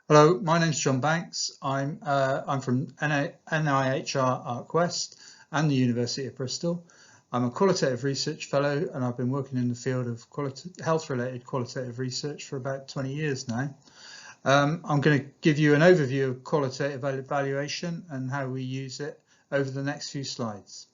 Hello, my name's Jon Banks. I'm from NIHR ArcWest and the University of Bristol. I'm a qualitative research fellow and I've been working in the field of health-related qualitative research for about 20 years now. I'm going to give you an overview of qualitative evaluation and how we use it over the next few slides.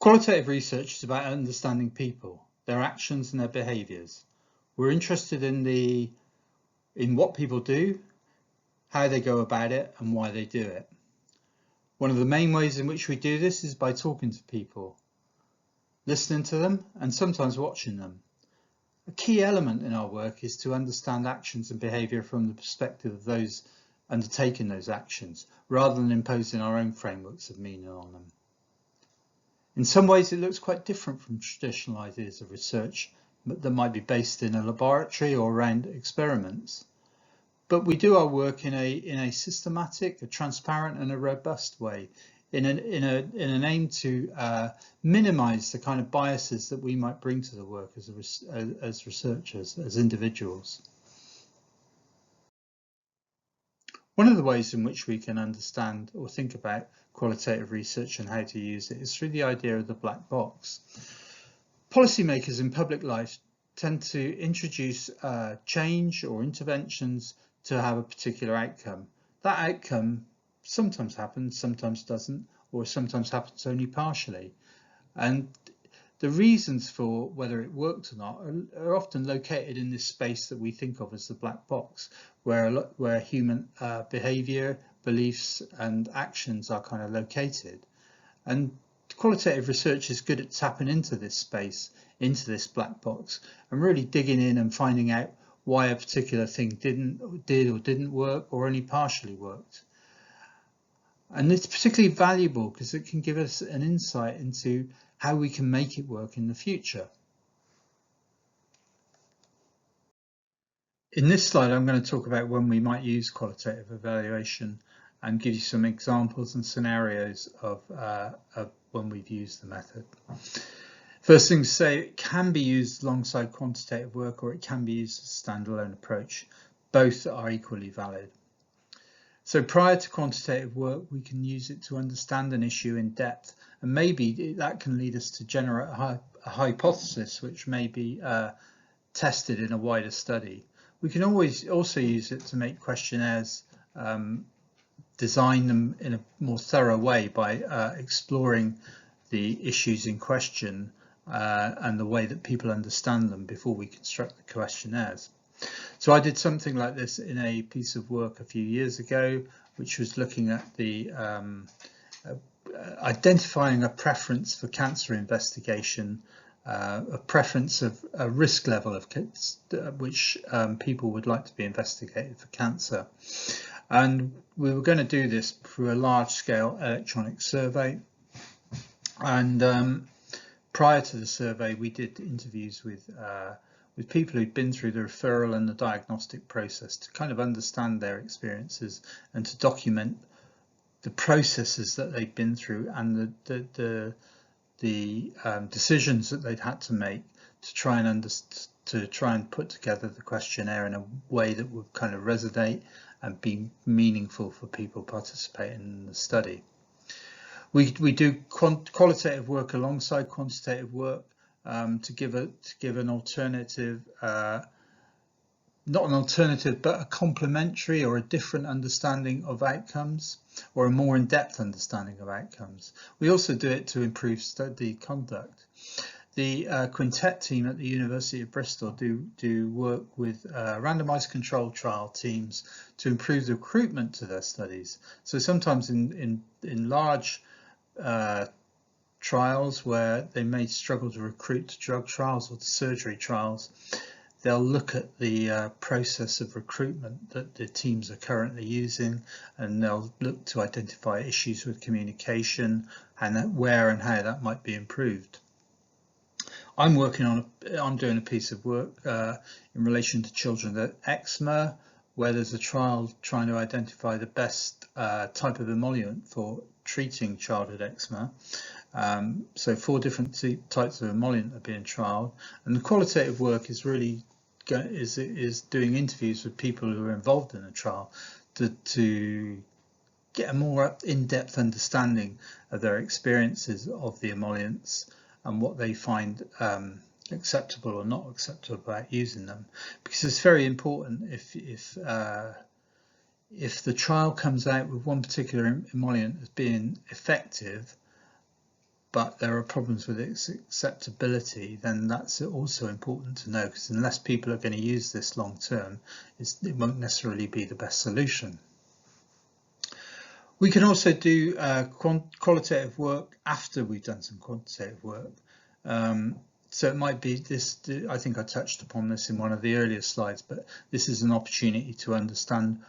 Qualitative research is about understanding people, their actions and their behaviours. We're interested in what people do, how they go about it and why they do it. One of the main ways in which we do this is by talking to people, listening to them and sometimes watching them. A key element in our work is to understand actions and behaviour from the perspective of those undertaking those actions, rather than imposing our own frameworks of meaning on them. In some ways it looks quite different from traditional ideas of research that might be based in a laboratory or around experiments. But we do our work in a systematic, a transparent and a robust way in an aim to minimise the kind of biases that we might bring to the work as researchers, as individuals. One of the ways in which we can understand or think about qualitative research and how to use it is through the idea of the black box. Policymakers in public life tend to introduce change or interventions to have a particular outcome. That outcome sometimes happens, sometimes doesn't, or sometimes happens only partially. And the reasons for whether it worked or not are often located in this space that we think of as the black box, where human behaviour, beliefs and actions are kind of located. And qualitative research is good at tapping into this space, into this black box, and really digging in and finding out why a particular thing did or didn't work or only partially worked. And it's particularly valuable because it can give us an insight into how we can make it work in the future. In this slide, I'm going to talk about when we might use qualitative evaluation and give you some examples and scenarios of when we've used the method. First thing to say, it can be used alongside quantitative work or it can be used as a standalone approach. Both are equally valid. So prior to quantitative work, we can use it to understand an issue in depth, and maybe that can lead us to generate a hypothesis which may be tested in a wider study. We can always also use it to make questionnaires, design them in a more thorough way by exploring the issues in question and the way that people understand them before we construct the questionnaires. So I did something like this in a piece of work a few years ago, which was looking at the identifying a preference for cancer investigation, a preference of a risk level of which people would like to be investigated for cancer. And we were going to do this through a large-scale electronic survey. And prior to the survey, we did interviews with people who'd been through the referral and the diagnostic process to kind of understand their experiences and to document the processes that they'd been through and the decisions that they'd had to make to try and put together the questionnaire in a way that would kind of resonate and be meaningful for people participating in the study. We do qualitative work alongside quantitative work to give an alternative, not an alternative, but a complementary or a different understanding of outcomes, or a more in-depth understanding of outcomes. We also do it to improve study conduct. The Quintet team at the University of Bristol do work with randomized controlled trial teams to improve the recruitment to their studies. So sometimes in large trials where they may struggle to recruit to drug trials or to surgery trials, they'll look at the process of recruitment that the teams are currently using, and they'll look to identify issues with communication and where and how that might be improved. I'm doing a piece of work in relation to children with eczema, where there's a trial trying to identify the best type of emollient for treating childhood eczema. So 4 different types of emollient are being trialled, and the qualitative work is really doing interviews with people who are involved in the trial to get a more in-depth understanding of their experiences of the emollients and what they find acceptable or not acceptable about using them, because it's very important if the trial comes out with one particular emollient as being effective, but there are problems with its acceptability, then that's also important to know, because unless people are going to use this long term, it won't necessarily be the best solution. We can also do qualitative work after we've done some quantitative work. So it might be this, I think I touched upon this in one of the earlier slides, but this is an opportunity to understand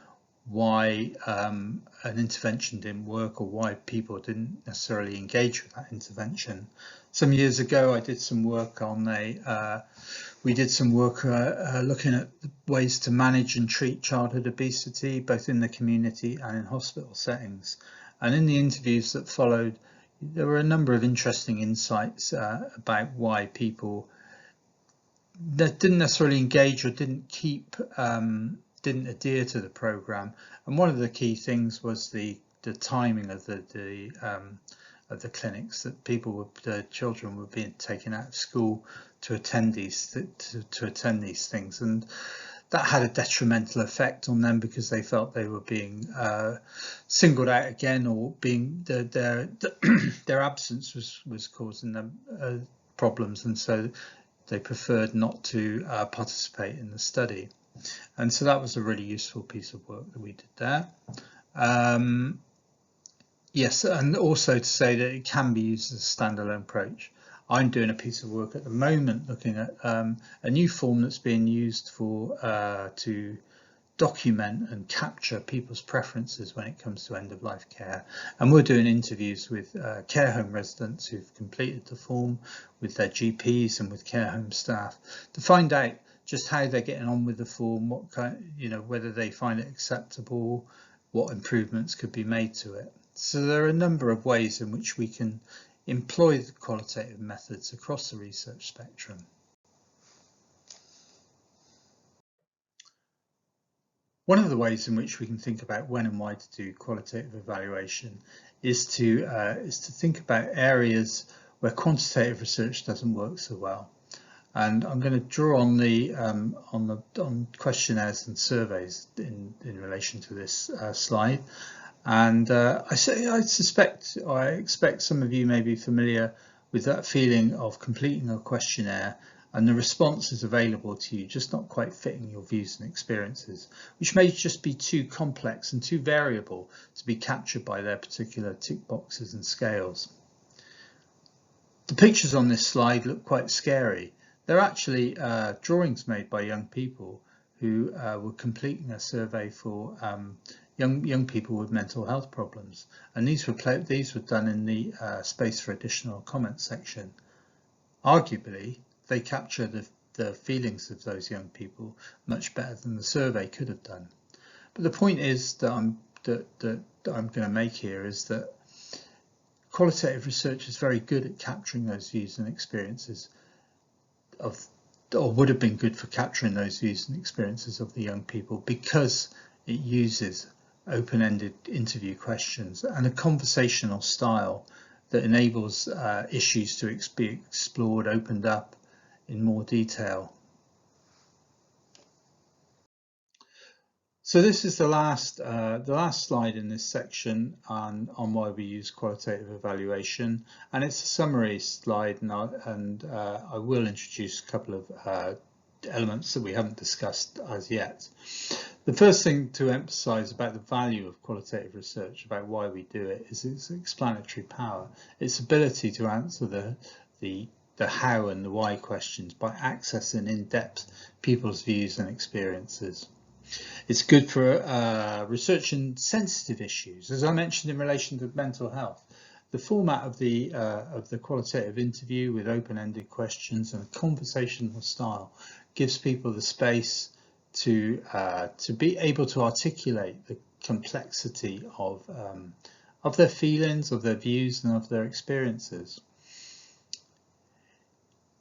why an intervention didn't work, or why people didn't necessarily engage with that intervention. Some years ago I did some work on looking at ways to manage and treat childhood obesity, both in the community and in hospital settings. And in the interviews that followed, there were a number of interesting insights about why people that didn't necessarily engage or didn't adhere to the program. And one of the key things was the timing of the clinics, that the children were being taken out of school to attend these things, and that had a detrimental effect on them because they felt they were being singled out again, or being their absence was causing them problems, and so they preferred not to participate in the study. And so that was a really useful piece of work that we did there. Yes, and also to say that it can be used as a standalone approach. I'm doing a piece of work at the moment looking at a new form that's being used to document and capture people's preferences when it comes to end-of-life care. And we're doing interviews with care home residents who've completed the form, with their GPs and with care home staff, to find out just how they're getting on with the form, what kind, whether they find it acceptable, what improvements could be made to it. So there are a number of ways in which we can employ the qualitative methods across the research spectrum. One of the ways in which we can think about when and why to do qualitative evaluation is to think about areas where quantitative research doesn't work so well. And I'm going to draw on on questionnaires and surveys in relation to this slide. And I expect some of you may be familiar with that feeling of completing a questionnaire and the responses available to you just not quite fitting your views and experiences, which may just be too complex and too variable to be captured by their particular tick boxes and scales. The pictures on this slide look quite scary. They're actually drawings made by young people who were completing a survey for young people with mental health problems, and these were done in the space for additional comment section. Arguably, they capture the feelings of those young people much better than the survey could have done. But the point is that I'm going to make here is that qualitative research is very good at capturing those views and experiences or would have been good for capturing those views and experiences of the young people, because it uses open-ended interview questions and a conversational style that enables issues to be explored, opened up in more detail. So this is the last slide in this section on why we use qualitative evaluation, and it's a summary slide, and I will introduce a couple of elements that we haven't discussed as yet. The first thing to emphasize about the value of qualitative research, about why we do it, is its explanatory power, its ability to answer the how and the why questions by accessing in depth people's views and experiences. It's good for researching sensitive issues, as I mentioned in relation to mental health. The format of the qualitative interview with open-ended questions and a conversational style gives people the space to be able to articulate the complexity of of their feelings, of their views, and of their experiences.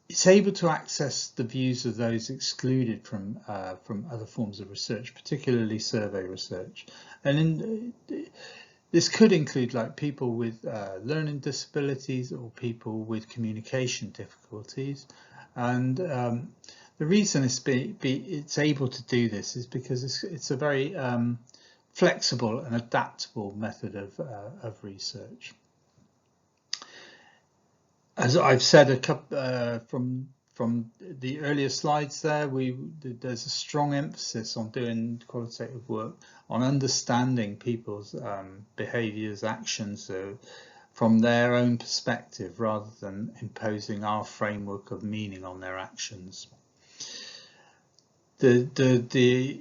It's able to access the views of those excluded from other forms of research, particularly survey research. And this could include like people with learning disabilities or people with communication difficulties. And the reason it's able to do this is because it's a very flexible and adaptable method of research. As I've said a couple from the earlier slides there's a strong emphasis on doing qualitative work, on understanding people's behaviours, actions from their own perspective, rather than imposing our framework of meaning on their actions. The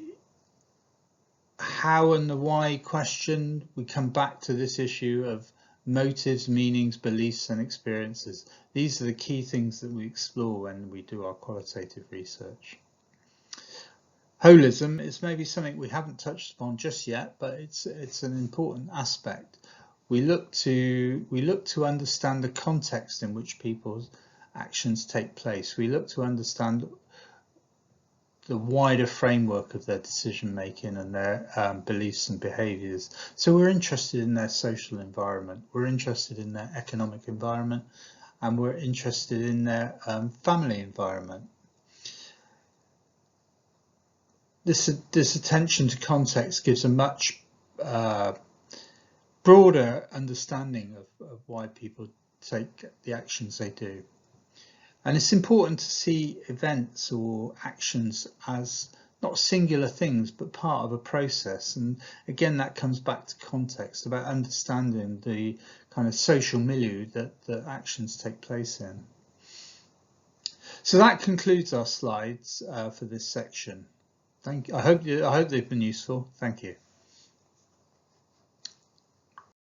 how and the why question, we come back to this issue of motives, meanings, beliefs and experiences. These are the key things that we explore when we do our qualitative research. Holism is maybe something we haven't touched upon just yet, but it's an important aspect. We look to understand the context in which people's actions take place. We look to understand the wider framework of their decision making and their beliefs and behaviours. So we're interested in their social environment, we're interested in their economic environment, and we're interested in their family environment. This attention to context gives a much broader understanding of why people take the actions they do. And it's important to see events or actions as not singular things, but part of a process. And again, that comes back to context, about understanding the kind of social milieu that the actions take place in. So that concludes our slides for this section. I hope they've been useful. Thank you.